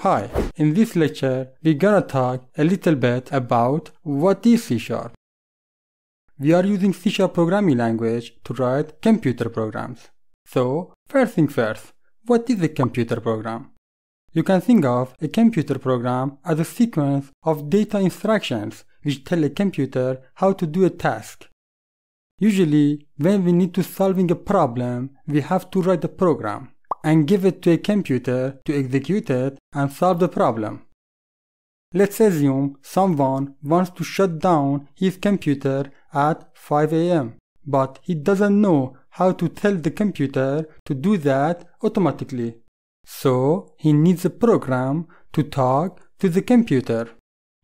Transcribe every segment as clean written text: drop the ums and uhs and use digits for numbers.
Hi, in this lecture we're gonna talk a little bit about what is C#. We are using C# programming language to write computer programs. So, first thing first, what is a computer program? You can think of a computer program as a sequence of data instructions which tell a computer how to do a task. Usually, when we need to solving a problem, we have to write a program and give it to a computer to execute it and solve the problem. Let's assume someone wants to shut down his computer at 5 a.m. but he doesn't know how to tell the computer to do that automatically. So he needs a program to talk to the computer.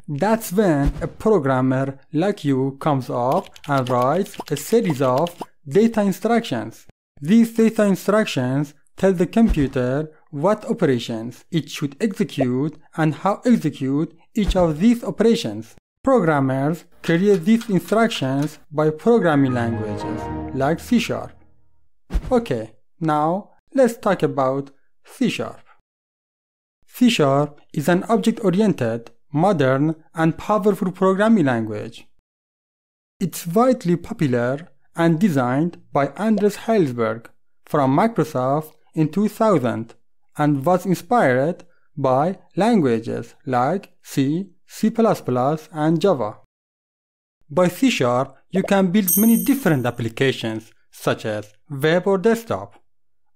That's when a programmer like you comes up and writes a series of data instructions. These data instructions tell the computer what operations it should execute and how execute each of these operations. Programmers create these instructions by programming languages like C#. Okay, now let's talk about C#. C# is an object-oriented, modern, and powerful programming language. It's widely popular and designed by Andreas Heilsberg from Microsoft in 2000 and was inspired by languages like C, C++, and Java. By C# you can build many different applications such as web or desktop.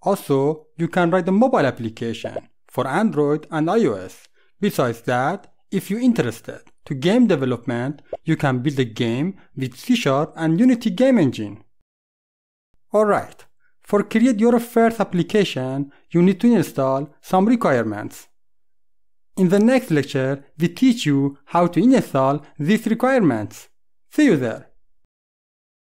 Also, you can write a mobile application for Android and iOS. Besides that, if you're interested to game development, you can build a game with C# and Unity game engine. Alright, for create your first application, you need to install some requirements. In the next lecture, we teach you how to install these requirements. See you there.